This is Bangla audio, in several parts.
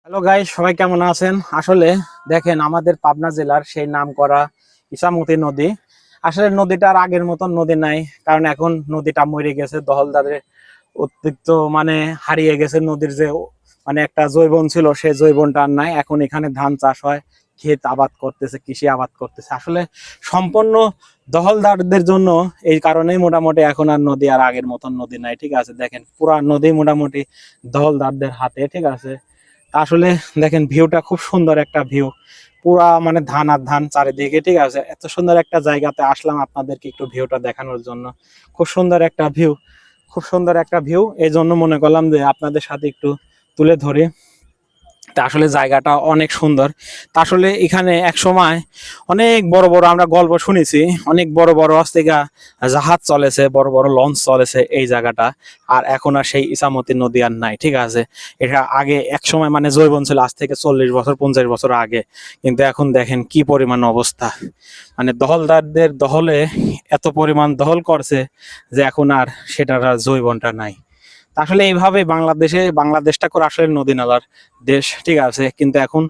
হ্যালো গাইস, সবাই কেমন আছেন? আসলে দেখেন, আমাদের পাবনা জেলার সেই নামকরা ইছামতি নদী, আসলে নদীটা আর আগের মতন নদী নাই। কারণ এখন নদীটা মরে গেছে, দখলদারের অতিরিক্ত হারিয়ে গেছে। নদীর যে একটা জৈবন ছিল, সেই জৈবনটা আর নাই। এখন এখানে ধান চাষ হয়, ক্ষেত আবাদ করতেছে, কৃষি আবাদ করতেছে। আসলে সম্পূর্ণ দখলদারদের জন্য। এই কারণেই মোটামুটি এখন আর নদী আর আগের মতন নদী নাই। ঠিক আছে, দেখেন পুরা নদী মোটামুটি দখলদারদের হাতে। ঠিক আছে, আসলে দেখেন ভিউটা খুব সুন্দর একটা ভিউ, পুরা ধান আর ধান চারিদিকে। ঠিক আছে, এত সুন্দর একটা জায়গাতে আসলাম আপনাদেরকে একটু ভিউটা দেখানোর জন্য। খুব সুন্দর একটা ভিউ, খুব সুন্দর একটা ভিউ, এই জন্য মনে করলাম যে আপনাদের সাথে একটু তুলে ধরি। তা আসলে জায়গাটা অনেক সুন্দর। তা আসলে এখানে এক সময় অনেক বড় বড় আমরা গল্প শুনেছি, অনেক বড় বড় অস্তিকা জাহাজ চলেছে, বড় বড় লঞ্চ চলেছে এই জায়গাটা। আর এখন আর সেই ইছামতি নদী আর নাই। ঠিক আছে, এটা আগে এক সময় জৈবন ছিল, আজ থেকে 40 বছর 50 বছর আগে। কিন্তু এখন দেখেন কি পরিমাণ অবস্থা, দখলদারদের দখলে এত পরিমাণ দখল করছে যে এখন আর সেটার আর জৈবনটা নাই। আসলে এইভাবে বাংলাদেশটা করে আসলে নদী নালার দেশ। ঠিক আছে, কিন্তু এখন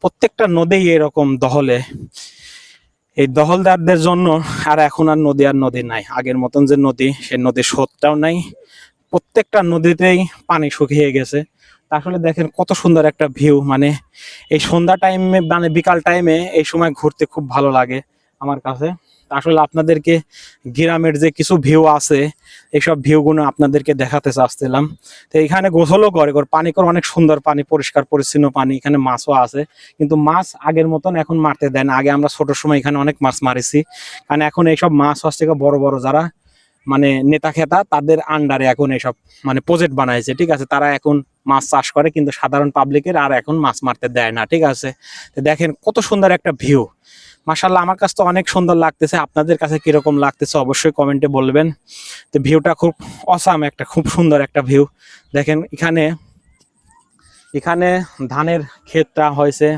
প্রত্যেকটা নদী এরকম দখলে, এই দখলদারদের জন্য আর এখন আর নদী নাই। আগের মতন যে নদী, সে নদীর স্রোতটাও নাই। প্রত্যেকটা নদীতেই পানি শুকিয়ে গেছে। আসলে দেখেন কত সুন্দর একটা ভিউ, এই সন্ধ্যা টাইমে বিকাল টাইমে এই সময় ঘুরতে খুব ভালো লাগে আমার কাছে। আসলে আপনাদেরকে গ্রামের যে কিছু ভিউ আছে, এইসব ভিউ গুলো আপনাদেরকে দেখাতে চাচ্ছিলাম। তো এখানে গোসলও করে, পানি করে অনেক সুন্দর পানি, পরিষ্কার পরিচ্ছন্ন পানি। এখানে মাছও আছে, কিন্তু মাছ আগের মতন এখন মারতে দেয় না। আগে আমরা ছোট সময় এখানে অনেক মাছ মারিছি, কারণ এখন এইসব মাছ হচ্ছে বড় বড় যারা নেতা খেতা, তাদের আন্ডারে এখন এইসব প্রজেক্ট বানাইছে। ঠিক আছে, তারা এখন মাছ চাষ করে, কিন্তু সাধারণ পাবলিকের আর এখন মাছ মারতে দেয় না। ঠিক আছে, তো দেখেন কত সুন্দর একটা ভিউ। মাশাআল্লাহ, আমার কাছে তো অনেক সুন্দর লাগতেছে। আপনাদের কাছে কিরকম লাগতেছে অবশ্যই কমেন্টে বলবেন। তো ভিউটা খুব অসাম, একটা খুব সুন্দর একটা ভিউ। দেখেন এখানে এখানে ধানের ক্ষেতটা হয়েছে।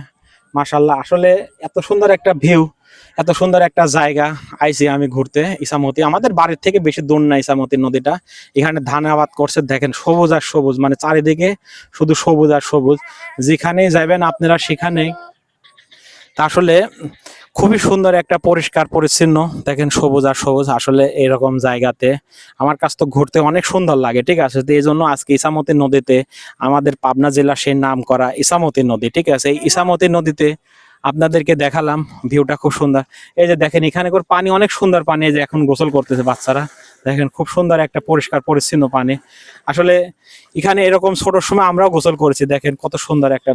মাশাআল্লাহ, আসলে এত সুন্দর একটা ভিউ, এত সুন্দর একটা জায়গা আইছি আমি ঘুরতে। ইছামতি আমাদের বাড়ির থেকে বেশি দূর না ইছামতি নদীটা। এখানে ধান আবাদ করছে, দেখেন সবুজ আর সবুজ, চারিদিকে শুধু সবুজ আর সবুজ। যেখানেই যাবেন আপনারা সেখানেই। তা আসলে খুবই সুন্দর একটা পরিষ্কার পরিচ্ছন্ন, দেখেন সবুজ আর সবুজ। আসলে এরকম জায়গাতে আমার কাছে তো ঘুরতে অনেক সুন্দর লাগে। ঠিক আছে, তো এই জন্য আজকে ইছামতি নদীতে, আমাদের পাবনা জেলা সেই নাম করা ইছামতি নদী। ঠিক আছে, এই ইছামতি নদীতে আপনাদেরকে দেখালাম, ভিউটা খুব সুন্দর। এই যে দেখেন এখানে করে পানি অনেক সুন্দর পানি, এই যে এখন গোসল করতেছে বাচ্চারা। দেখেন খুব সুন্দর একটা পরিষ্কার পরিচ্ছন্ন পানি। আসলে এখানে এরকম ছোট সময় আমরাও গোসল করেছি, দেখেন কত সুন্দর একটা